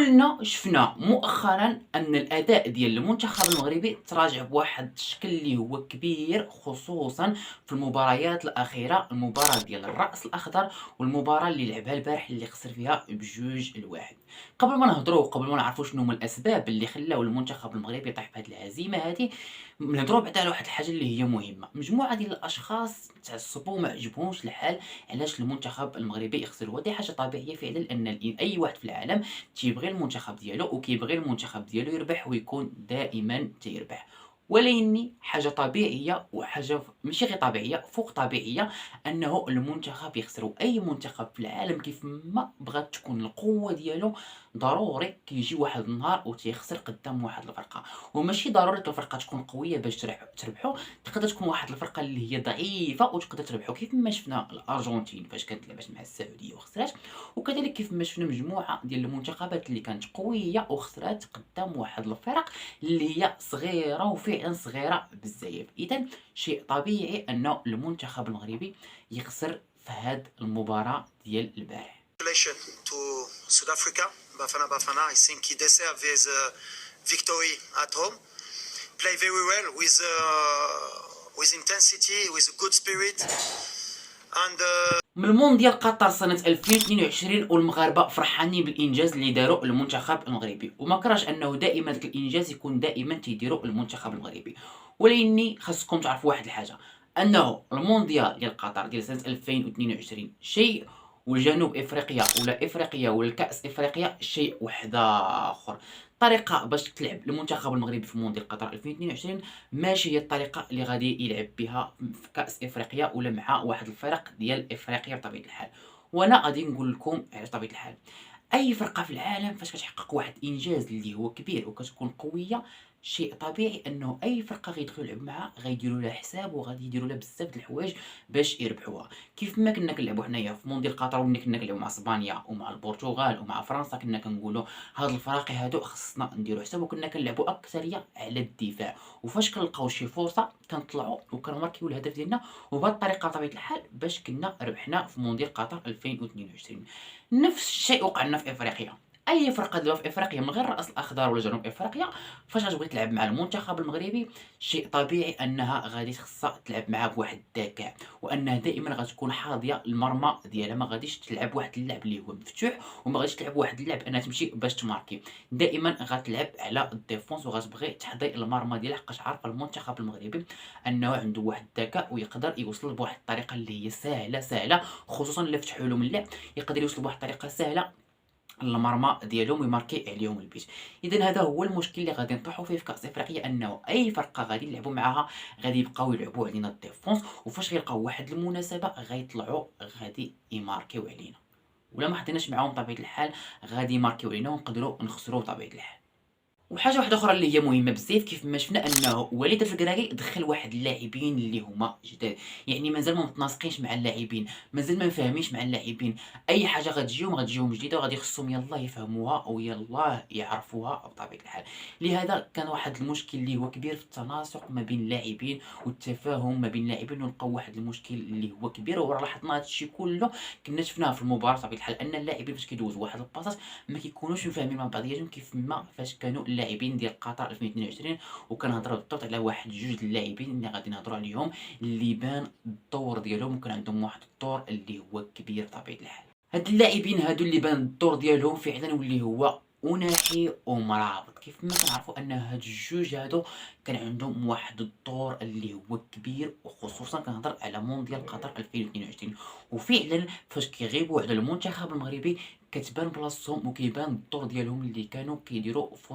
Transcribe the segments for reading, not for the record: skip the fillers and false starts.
كلنا شفنا مؤخرا ان الاداء ديال المنتخب المغربي تراجع بواحد الشكل اللي هو كبير، خصوصا في المباريات الاخيره، المباراه ديال الراس الاخضر والمباراه اللي لعبها البارح اللي خسر فيها ب2-1. قبل ما نهضروا وقبل ما نعرفوا شنو هما الاسباب اللي خلاو المنتخب المغربي يطيح بهذه الهزيمه هذه، نهضروا بعدا على واحد الحاجه اللي هي مهمه. مجموعه ديال الاشخاص تعصبوا ما عجبهمش الحال علاش المنتخب المغربي يخسر، ودي حاجه طبيعيه فعلا لان اي واحد في العالم تيبغي المنتخب ديالو وكيبغي المنتخب ديالو يربح ويكون دائما تيربح. ولكن حاجه طبيعيه وحاجه ماشي غير طبيعيه، فوق طبيعيه، انه المنتخب يخسر. اي منتخب في العالم كيف ما بغات تكون القوه ديالو ضروري كيجي واحد النهار وتيخسر قدام واحد الفرقه. وماشي ضروري الفرقه تكون قويه باش تربحوا، تقدر تكون واحد الفرقه اللي هي ضعيفه وتقدر تربحوا، كيف ما شفنا الارجنتين فاش كانت لعبت مع السعوديه وخسرات، وكذلك كيف ما شفنا مجموعه ديال المنتخبات اللي كانت قويه وخسرات قدام واحد الفرق اللي هي صغيره وفعلا صغيره بزاف. اذا شيء طبيعي انه المنتخب المغربي يخسر في هذه المباراه ديال البارح. Congratulations to South Africa, Bafana Bafana. I think he deserves his victory at home. Play very well with intensity, with a good spirit, and من المونديال قطر سنة 2022 والمغاربة فرحانين بالإنجاز اللي داروا المنتخب المغربي، وما كرهش أنه دائما ذاك الإنجاز يكون دائما تيديروا المنتخب المغربي. ولكن خاصكم تعرفوا واحد الحاجة، أنه المونديال ديال قطر ديال سنة 2022 شيء، والجنوب افريقيا ولا افريقيا ولا كاس افريقيا شيء واحد اخر. الطريقه باش تلعب المنتخب المغربي في مونديال قطر 2022 ماشي هي الطريقه اللي غادي يلعب بها في كاس افريقيا ولا مع واحد الفرق ديال افريقيا بطبيعه الحال. وانا غادي نقول لكم على طبيعه الحال، اي فرقه في العالم فاش كتحقق واحد الانجاز اللي هو كبير وكتكون قويه، شيء طبيعي انه اي فرقه غيدخلوا يلعبوا معها غيديروا لها حساب وغادي يديروا لها بزاف د الحوايج باش يربحوها. كيف ما كنا كنلعبوا حنايا في مونديال قطر وملي كنا كنلعبوا مع اسبانيا ومع البرتغال ومع فرنسا، كنا كنقولوا هاد الفراقي هادو خصنا نديروا حساب، وكنا كنلعبوا اكثريه على الدفاع، وفاش كنلقاو شي فرصه كنطلعوا وكنماركيو الهدف ديالنا، وبهذه الطريقه بطبيعه الحال باش كنا ربحنا في مونديال قطر 2022. نفس الشيء وقع لنا في افريقيا. اي فرقه دابا في افريقيا من غير الراس الاخضر ولا جنوب افريقيا فاش غتبغي تلعب مع المنتخب المغربي، شيء طبيعي انها غادي خصها تلعب معاه بواحد الذكاء، وانها دائما غتكون حاضيه المرمى ديالها. ما غاديش تلعب واحد اللعب اللي هو مفتوح، وما غاديش تلعب واحد اللعب انها تمشي باش تماركي. دائما غتلعب على الديفونس وغتبغي تحضي المرمى ديالها، حقاش عارفه المنتخب المغربي انه عنده واحد الذكاء ويقدر يوصل بواحد الطريقه اللي هي سهله، خصوصا الا فتحوا لهم اللعب يقدر يوصل بواحد الطريقه سهله المرمى ديالهم ويماركي عليهم البيت. اذا هذا هو المشكل اللي غادي نطيحوا فيه في كاس افريقيا، انه اي فرقه غادي نلعبوا معاها غادي يبقاو يلعبوا علينا الديفونس، وفاش غيلقاو واحد المناسبه غيطلعوا غادي يماركيو علينا، ولا ما حطيناش معاهم بطبيعه الحال غادي يماركيو علينا ونقدروا نخسروا بطبيعه الحال. وحاجه واحده اخرى اللي هي مهمه بزاف، كيف ما شفنا انه وليد الفقراقي دخل واحد اللاعبين اللي هما جداد، يعني مازال ما متناسقينش مع اللاعبين، مازال ما فاهمينش مع اللاعبين. اي حاجه غتجيهم جديده وغادي خصهم يلاه يفهموها ويلاه يعرفوها بطبيعه الحال. لهذا كان واحد المشكل اللي هو كبير في التناسق ما بين اللاعبين والتفاهم ما بين اللاعبين، ولقاو واحد المشكل اللي هو كبير. ولاحظنا هذا الشيء كله كنا شفناه في المباراه بطبيعه الحال، ان اللاعبين فاش كيدوزوا واحد الباصات ما كيكونوش مفاهمين مع بعضياتهم كيف ما فاش كانوا اللاعبين ديال قطر 2022. وكنهضروا بالضبط على واحد جوج اللاعبين اللي غادي نهضروا عليهم اللي بان الدور ديالهم وكان عندهم واحد الدور اللي هو كبير بطبيعه الحال. هاد اللاعبين هادو اللي بان الدور ديالهم فعلا واللي هو أناحي ومرابط، كيف ما كنعرفوا ان هاد الجوج هادو كان عندهم واحد الدور اللي هو كبير، وخصوصا كنهضر على مونديال قطر 2022. وفعلا فاش كيغيبوا على المنتخب المغربي كتبان بلاصتهم وكيبان الدور ديالهم اللي كانوا كيديروا في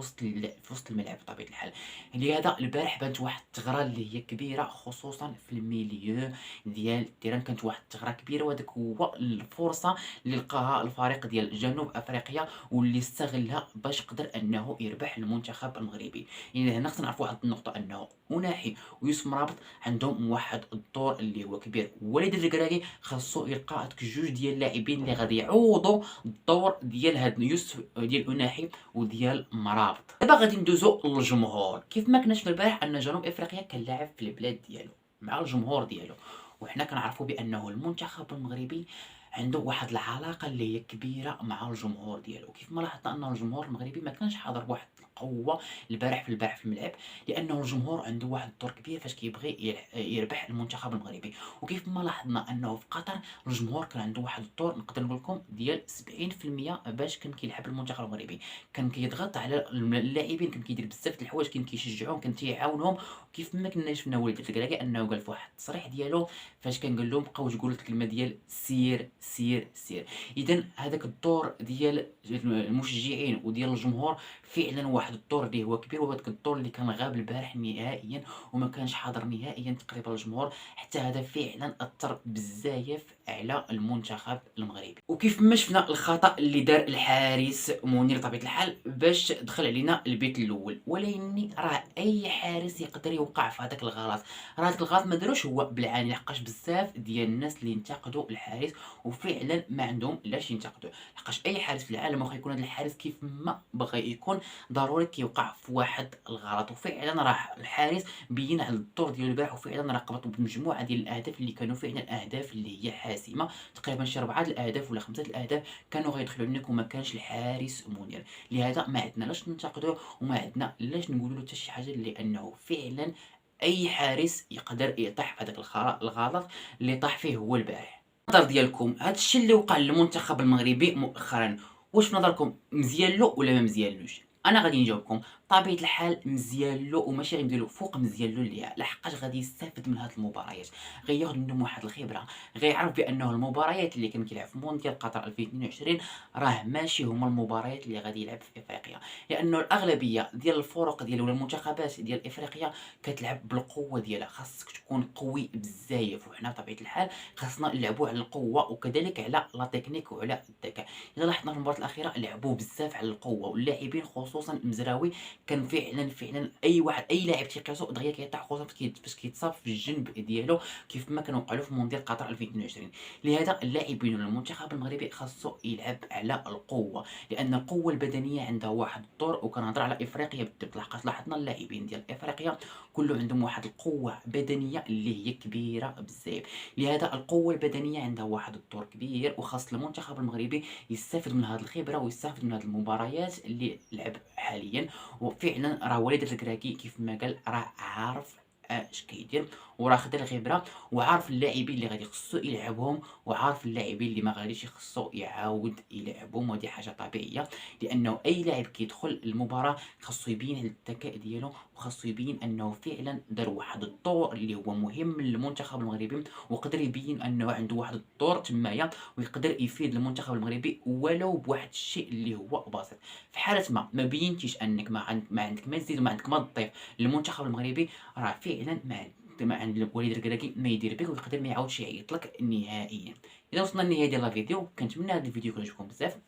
وسط الملعب بطبيعه الحال. لهذا البارح بانت واحد الثغره اللي هي كبيره، خصوصا في الميليو ديال التيران كانت واحد الثغره كبيره، وهذاك هو الفرصه اللي لقاها الفريق ديال جنوب افريقيا واللي استغلها باش قدر انه يربح المنتخب المغربي. يعني هنا خصنا نعرفوا واحد النقطه، انه أناحي ويوسف مرابط عندهم واحد الدور اللي هو كبير. وليد الفقراقي خاصو يلقى هادوك جوج ديال اللاعبين اللي غادي يعوضوا الدور ديال هاد يوسف ديال أناحي وديال مرابط. دابا غادي ندوزو للجمهور. كيف ما كنا شفنا البارح ان جنوب افريقيا كان لاعب في البلاد ديالو مع الجمهور ديالو، وحنا كنعرفوا بانه المنتخب المغربي عنده واحد العلاقة اللي هي كبيرة مع الجمهور ديالو. كيف ما لاحظنا أن الجمهور المغربي ما كانش حاضر بواحد القوة البارح في الملعب، لأنه الجمهور عنده واحد الدور كبير فاش كيبغي يربح المنتخب المغربي. وكيف ما لاحظنا أنه في قطر الجمهور كان عنده واحد الدور نقدر نقول لكم ديال 70% باش كان كيلعب المنتخب المغربي. كان كيضغط على اللاعبين، كان كيدير بزاف د الحوايج، كان كيشجعوهم، كان تيعاونهم. كيف ما كنا شفنا وليد الكراكي انه قال في واحد التصريح ديالو فاش كان قال لهم بقاو تقولوا الكلمه ديال سير سير سير. اذا هذاك الدور ديال المشجعين وديال الجمهور فعلا واحد الدور اللي هو كبير، وهذاك الدور اللي كان غاب البارح نهائيا وما كانش حاضر نهائيا تقريبا الجمهور. حتى هذا فعلا اثر بزاف على المنتخب المغربي. وكيف ما شفنا الخطا اللي دار الحارس منير بطبيعه الحال باش دخل علينا البيت الاول، ولكن راه اي حارس يقدر يوقع في هذاك الغلط. راه هذاك الغلط ما داروش هو بالعاني، لحقاش بزاف ديال الناس اللي انتقدوا الحارس وفعلا ما عندهم لاش ينتقدوا، لحقاش اي حارس في العالم واخا يكون هذا الحارس كيف ما بغى يكون ضروري كيوقع في واحد الغلط. وفعلا راه الحارس بين على الدور ديالو البارح، وفعلا راه قبط بمجموعه ديال الاهداف اللي كانوا فعلا اهداف اللي هي حاسمه. تقريبا شي 4 الاهداف ولا 5 الاهداف كانوا غيدخلوا منك وما كانش الحارس منير. لهذا ما عندنا لاش ننتقدوه وما عندنا لاش نقولوا له حتى شي حاجه، لانه فعلا اي حارس يقدر يطيح في هذاك الغلط اللي طاح فيه هو البارح. النظر ديالكم هذا الشيء اللي وقع للمنتخب المغربي مؤخرا، واش في نظركم مزيان له ولا ما مزيانلوش؟ انا غادي نجاوبكم طبيعه الحال مزيان له، وماشي غندير له فوق مزيان له ليا، لحقاش غادي يستافد من هاد المباريات، غياخذ منهم واحد الخبره، غيعرف بانه المباريات اللي كان كيلعب في مونديال قطر 2022 راه ماشي هما المباريات اللي غادي يلعب في افريقيا، لانه الاغلبيه ديال الفرق ديال ولا المنتخبات ديال افريقيا كتلعب بالقوه ديالها. خاصك تكون قوي بزاف، وحنا بطبيعه الحال خاصنا نلعبوا على القوه وكذلك على لا تكنيك وعلى الذكاء. الا لاحظنا في المباراه الاخيره لعبوا بزاف على القوه، واللاعبين خصوصا المزراوي كان فعلا اي واحد اي لاعب تيقيسو دغيا كيطيح، خصوصا فاش كيتصاب في الجنب ديالو كيف ما كان وقع له في مونديال قطر 2022. لهذا اللاعبين المنتخب المغربي خاصو يلعب على القوه، لان القوه البدنيه عندها واحد الدور. وكنهضر على افريقيا بالضبط، لحقاش لاحظنا اللاعبين ديال افريقيا كله عندهم واحد القوه بدنيه اللي هي كبيره بزاف. لهذا القوه البدنيه عندها واحد الدور كبير، وخاص المنتخب المغربي يستافد من هذه الخبره ويستافد من هذه المباريات اللي لعب حاليا. وفعلا راه وليد الكراكي كيف ما قال راه عارف اش كيدير، وراه خدا الخبره، وعارف اللاعبين اللي غادي خصو يلعبهم، وعارف اللاعبين اللي ما غاديش يخصو يعاود يلعبهم. ودي حاجه طبيعيه، لانه اي لاعب كيدخل المباراه خصو يبين على الذكاء ديالو، وخصو يبين انه فعلا دار واحد الدور اللي هو مهم للمنتخب المغربي، وقدر يبين انه عنده واحد الدور تمايا ويقدر يفيد المنتخب المغربي ولو بواحد الشيء اللي هو بسيط. في حاله ما بينتيش انك ما عندك ما تزيد وما عندك ما تضيف للمنتخب المغربي، راه فعلا ما عند وليد الكراكي ما يدير بك، ويقدر ما يعاودش يعيط لك نهائيا. اذا وصلنا للنهايه ديال الفيديو، كنتمنى هذا الفيديو يكون عجبكم بزاف.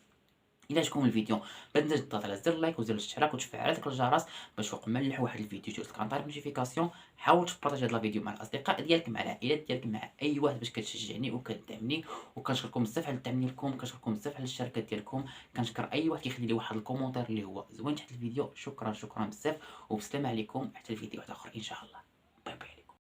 الى عجبكم الفيديو ما تنساش تضغط على زر اللايك وزر الاشتراك وتفعل على الجرس باش فوق ما نلح واحد الفيديو يوصلك عن طريق نوتيفيكاسيون. حاول تبارطاجي هذا الفيديو مع الاصدقاء ديالك، مع العائلات ديالك، مع اي واحد باش كتشجعني وكتدعمني. وكنشكركم بزاف على الدعم ديالكم، كنشكركم بزاف على الاشتراكات ديالكم، كنشكر اي واحد كيخلي لي واحد الكومونتير اللي هو زوين تحت الفيديو. شكرا بزاف، وبسلام عليكم حتى الفيديو اخر ان شاء الله.